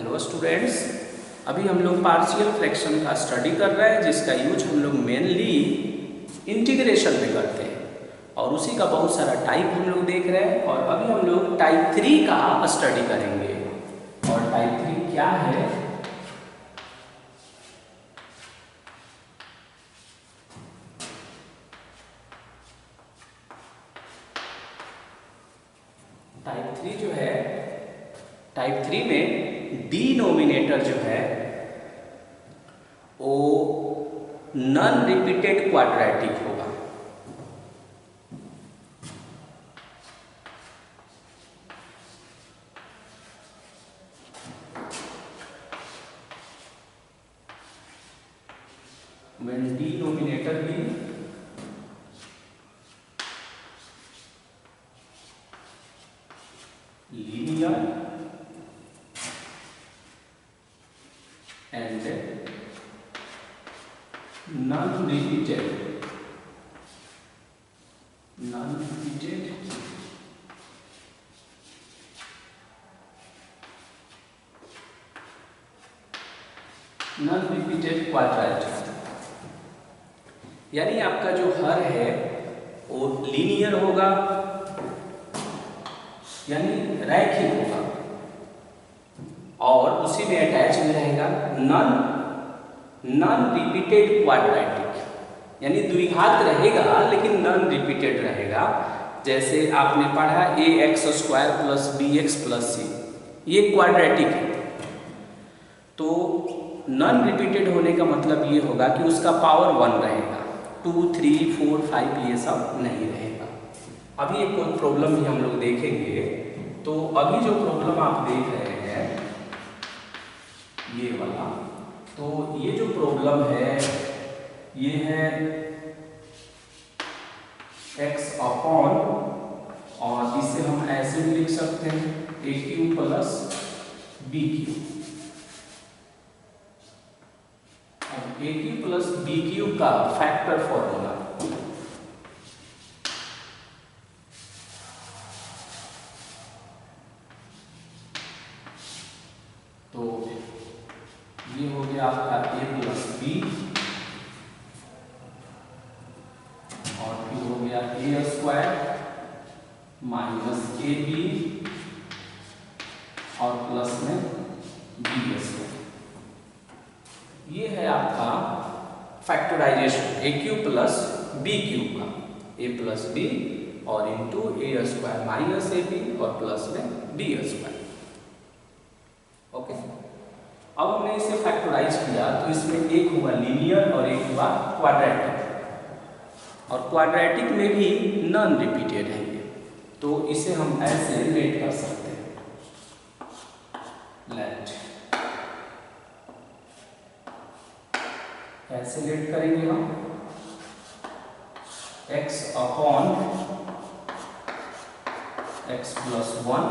Hello students, अभी हम लोग पार्शियल फ्रैक्शन का स्टडी कर रहे हैं जिसका यूज हम लोग मेनली इंटीग्रेशन में करते हैं और उसी का बहुत सारा टाइप हम लोग देख रहे हैं। और अभी हम लोग टाइप 3 का स्टडी करेंगे। और टाइप 3 क्या है? टाइप 3 जो है, टाइप 3 में डिनोमिनेटर जो है वो नॉन रिपीटेड क्वाड्रेटिक होगा। डिनोमिनेटर भी linear and non-repeated क्वाड्रेटिक, यानी आपका जो हर है वो लीनियर होगा, यानी रैखिक होगा और उसी में अटैच में रहेगा नॉन रिपीटेड क्वाड्रेटिक, यानी द्विघात रहेगा लेकिन नॉन रिपीटेड रहेगा। जैसे आपने पढ़ा ax² + bx + c, ये क्वाड्रेटिक है। तो नॉन रिपीटेड होने का मतलब ये होगा कि उसका पावर 1 रहेगा, 2, 3, 4, 5 ये सब नहीं रहेगा। अभी एक और प्रॉब्लम भी हम लोग देखेंगे। तो अभी जो प्रॉब्लम आप देख रहे हैं ये वाला, तो ये जो प्रॉब्लम है ये है x अपॉन, और इसे हम ऐसे भी लिख सकते हैं AQ + BQ। अब AQ + BQ का फैक्टर फॉर्मूला, तो ये हो गया आपका A + B और फिर हो गया A² - AB और प्लस में B²। ये है आपका फैक्टराइजेशन AQ + BQ का, A + B और इंटू A² - AB और प्लस में B²। ओके, अब हमने इसे फैक्टराइज किया तो इसमें एक हुआ लीनियर और एक हुआ क्वाड्रेटिक, और क्वाड्रेटिक में भी नॉन रिपीटेड है ये, तो इसे हम ऐसे लेट कर सकते हैं। लेट कैसे लेट करेंगे हम? x अपॉन x + 1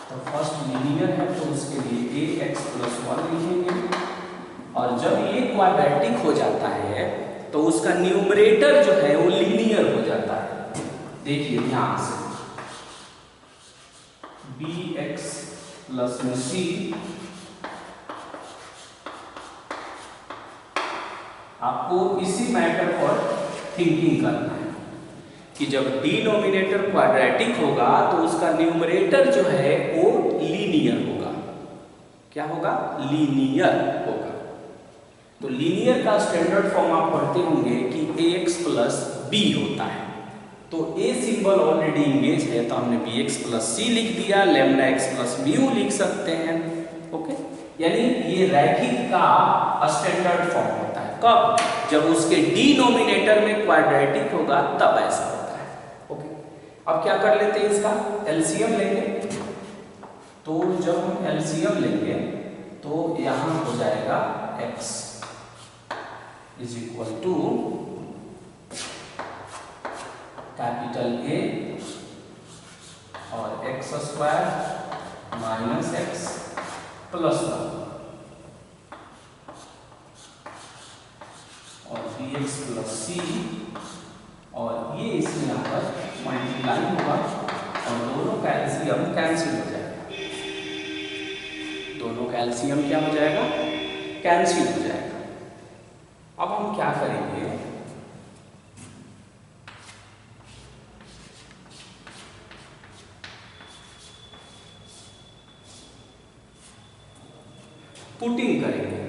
तो फर्स्ट लीनियर है तो उसके लिए ax + 1 लिखेंगे, और जब ये क्वाड्रेटिक हो जाता है तो उसका न्यूमरेटर जो है वो लीनियर हो जाता है। देखिए ध्यान से, bx + c, आपको इसी मैटर पर थिंकिंग करना है कि जब डिनोमिनेटर क्वाड्रेटिक होगा तो उसका न्यूमरेटर जो है वो लीनियर होगा। क्या होगा? लीनियर होगा। तो लीनियर का स्टैंडर्ड फॉर्म आप पढ़ते होंगे कि ax + b होता है। तो a सिंबल ऑलरेडी इंगेज है तो हमने bx + c लिख दिया, λx + μ लिख सकते हैं। ओके, यानी ये रैखिक का स्टैंडर्ड फॉर्म होता है। कब? जब उसके डिनोमिनेटर में क्वाड्रेटिक होगा तब ऐसा होता है। ओके, अब क्या कर लेते हैं, इसका एलसीएम लेंगे। तो जब हम एलसीएम लेंगे तो यहां हो जाएगा x = कैपिटल A और x² - x + 1 और एक्स प्लस सी, और ये इसमें यहाँ पर मल्टीप्लाई होगा और दोनों कैल्शियम कैंसिल हो जाएगा। दोनों कैल्शियम क्या हो जाएगा? कैंसिल हो जाएगा। अब हम क्या करेंगे, पुटिंग करेंगे।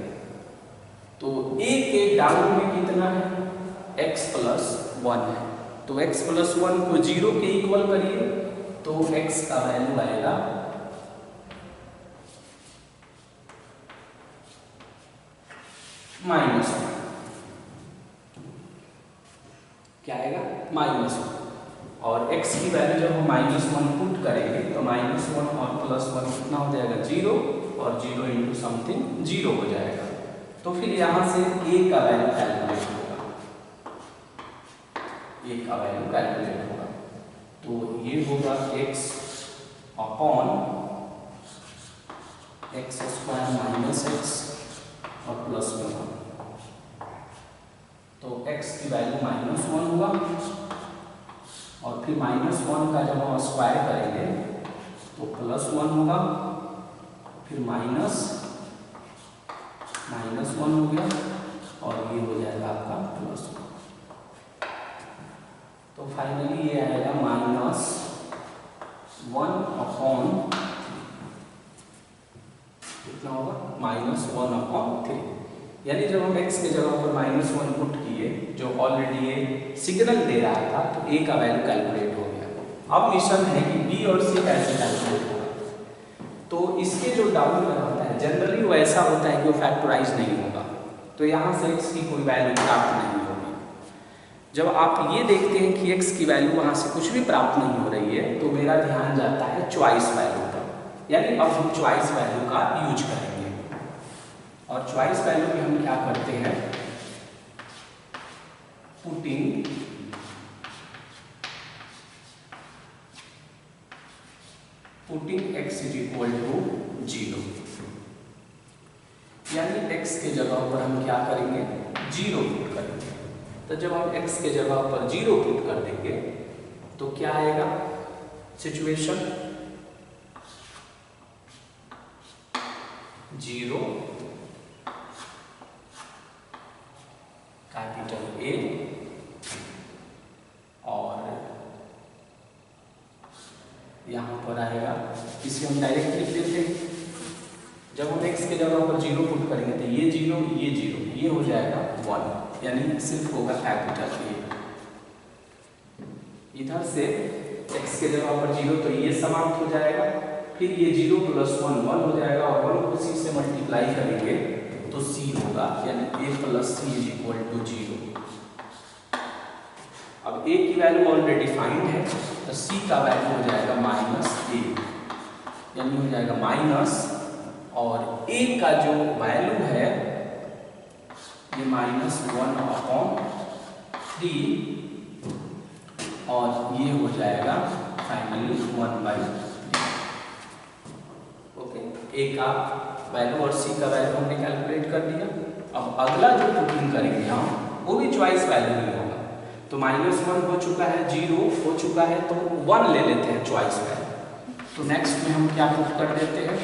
तो ए के डाउन में कितना है? x प्लस 1 है। तो x प्लस 1 को 0 के इक्वल करिए, तो x का वैल्यू आएगा -1। क्या आएगा? -1। और x की वैल्यू जब हम -1 पुट करेंगे तो -1 और +1 कितना हो जाएगा? 0, और 0 इंटू समथिंग 0 हो जाएगा। तो फिर यहाँ से a का वैल्यू कैलकुलेट होगा, a का वैल्यू कैलकुलेट होगा। तो ये होगा x upon x² minus x और प्लस 1। तो x की वैल्यू -1 होगा, और फिर -1 का जब हम स्क्वायर करेंगे तो +1 होगा, फिर माइनस 1 हो गया, और ये हो जाएगा आपका +1। तो फाइनली ये आएगा -1 अपॉन कितना होगा? -1/3। यानी जब हम x के जगह पर -1 पुट किए, जो ऑलरेडी ये सिग्नल दे रहा था, तो a का वैल्यू कैलकुलेट हो गया। अब मिशन है कि b और c कैसे कैलकुलेट होगा। तो इसके जो डाउन में होता है जनरली वो ऐसा होता है कि वो फैक्टराइज नहीं होगा, तो यहाँ से x की कोई वैल्यू प्राप्त नहीं होगी। जब आप ये देखते हैं कि x की वैल्यू वहाँ से कुछ भी प्राप्त नहीं हो रही है, तो मेरा ध्यान जाता है चॉइस वैल्यू पर। यानी अब हम चॉइस वैल्यू का यूज करेंगे, और चॉइस वैल्यू में हम क्या करते हैं? Putting x is equal to 0। यानी x के जगह पर हम क्या करेंगे? 0 पुट करेंगे। तो जब हम x के जगह पर 0 पुट कर देंगे तो क्या आएगा सिचुएशन? 0 कैपिटल A, और यहाँ पर आएगा, इसे हम डायरेक्ट लिख देते हैं। जब हम x के जगह पर 0 पुट करेंगे तो ये 0, ये 0, ये हो जाएगा 1, यानी सिर्फ होगा कैपिटल A। इधर से x के जगह पर 0, तो ये समाप्त हो जाएगा। फिर ये 0 + 1 1 हो जाएगा, और 1 को c से मल्टीप्लाई करेंगे तो c होगा, यानी a + c = 0। अब a की वैल्यू ऑलरेडी फाइंड है, तो c का वैल्यू हो जाएगा -a, यानी हो जाएगा माइनस, और a का जो वैल्यू है ये -1/3, और ये हो जाएगा फाइनली 1/3। ओके, a का वैल्यू और c का वैल्यू हमने कैलकुलेट कर दिया। अब अगला जो पुटिंग करेंगे हम, वो भी चॉइस वैल्यू में होगा। तो -1 हो चुका है, 0 हो चुका है, तो 1 ले लेते हैं चॉइस वैल्यू। तो नेक्स्ट में हम क्या पुट कर देते हैं?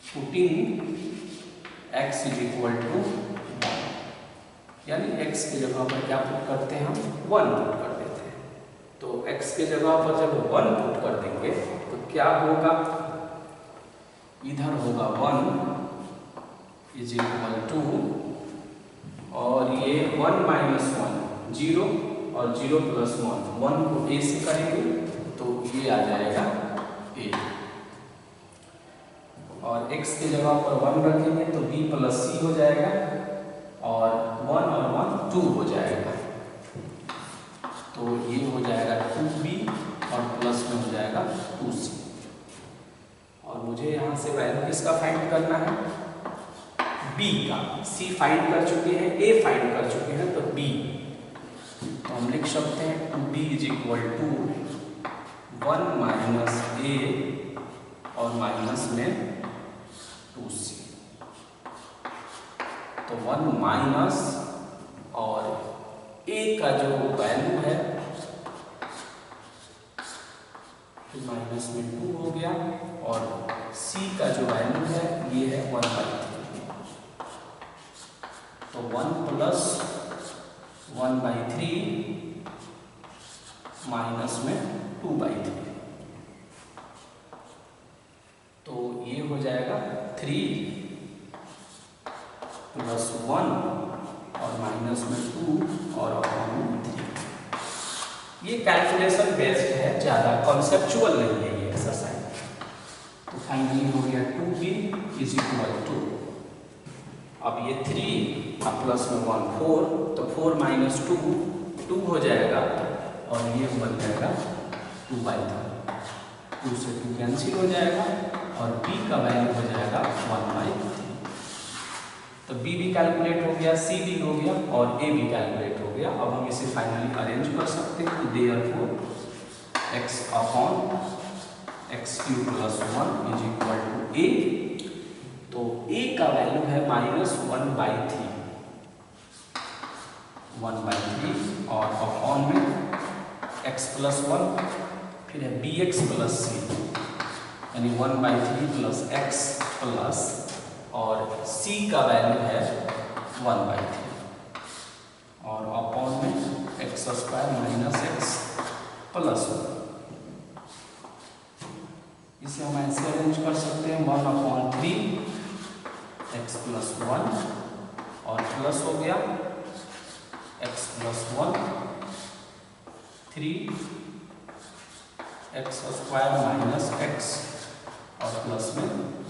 Putting x is equal to 1, यानी x की जगह पर क्या पुट करते हैं? हम 1 पुट कर देते हैं। तो x के जगह पर जब 1 पुट कर देंगे तो क्या होगा? इधर होगा 1 इज इक्वल टू, और ये 1 - 1 0, और 0 + 1 को a से करेंगे तो ये आ जाएगा a, और x की जगह पर 1 रखेंगे तो b + c हो जाएगा, और 1 और 1 2 हो जाएगा। तो ये हो जाएगा 2b, और प्लस में हो जाएगा 2c। और मुझे यहाँ से वैल्यू किसका फाइंड करना है? b का। c फाइंड कर चुके हैं, a फाइंड कर चुके हैं, तो b। तो हम लिख सकते हैं 2b = 1 - a, और माइनस में 2c। तो 1 - का जो वैल्यू है माइनस में 2 हो गया और c का जो वैल्यू है ये है 1/3। तो 1 प्लस 1/3 माइनस में 2/3। तो ये हो जाएगा 3 प्लस 1 और माइनस में 2 और अपॉन में 3। ये कैलकुलेशन बेस्ड है, ज़्यादा कॉन्सेप्चुअल नहीं है ये एक्सरसाइज। तो फाइनली हो गया 2b इज इक्वल टू, अब ये 3 और प्लस में 1 4, तो 4 माइनस 2 हो जाएगा और ये बन जाएगा 2/3। 2 से 2 कैंसिल हो जाएगा और b का वैल्यू हो जाएगा 1/3। तो b भी कैलकुलेट हो गया, c भी हो गया और a भी कैलकुलेट हो गया। अब हम इसे फाइनली अरेंज कर सकते हैं। Therefore x upon x³ plus 1 is equal to a। तो a का वैल्यू है माइनस 1/3 और अपॉन में x प्लस 1, फिर है bx प्लस c, यानी 1/3 प्लस x प्लस और c का वैल्यू है 1/3 और अपॉन में x² माइनस x प्लस 1। इसे हम ऐसे अरेंज कर सकते हैं 1/3 x प्लस 1 और प्लस हो गया x plus 1 3 x² minus x और प्लस में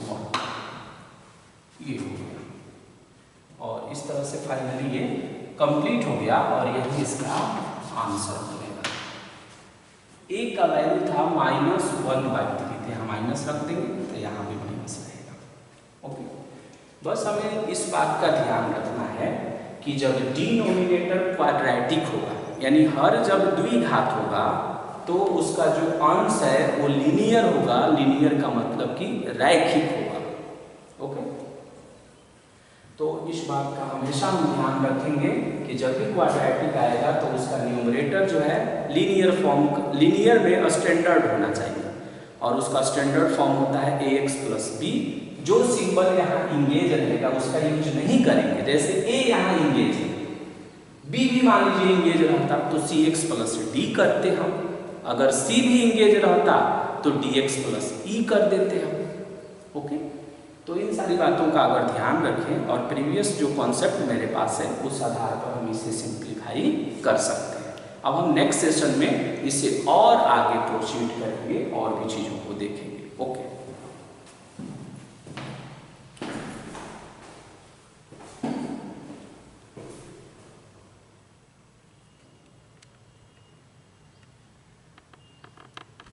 1, ये हो गया। और इस तरह से फाइनली ये कंप्लीट हो गया और यही इसका आंसर बनेगा। a का वैल्यू था माइनस 1/3, तो यहाँ माइनस रख देंगे तो यहाँ भी माइनस रहेगा। ओके, बस हमें इस बात का ध्यान रखना है कि जब डिनोमिनेटर क्वाड्रेटिक होगा, यानी हर जब द्विघात होगा तो उसका जो अंश है वो लीनियर होगा। लीनियर का मतलब कि रैखिक होगा। ओके, तो इस बात का हमेशा हम ध्यान रखेंगे कि जब भी क्वाड्रेटिक आएगा तो उसका न्यूमरेटर जो है लीनियर में स्टैंडर्ड होना चाहिए और उसका स्टैंडर्ड फॉर्म होता है ax प्लस b। जो सिंबल यहाँ इंगेज रहेगा उसका यूज नहीं करेंगे। जैसे a यहाँ इंगेज है, b भी मान लीजिए इंगेज रहता तो cx प्लस d करते हम, अगर c भी इंगेज रहता तो dx प्लस e कर देते हम। ओके, तो इन सारी बातों का अगर ध्यान रखें और प्रीवियस जो कॉन्सेप्ट मेरे पास है उस आधार पर हम इसे सिंप्लीफाई कर सकते हैं। अब हम नेक्स्ट सेशन में इसे और आगे प्रोसीड करेंगे और भी चीज़ों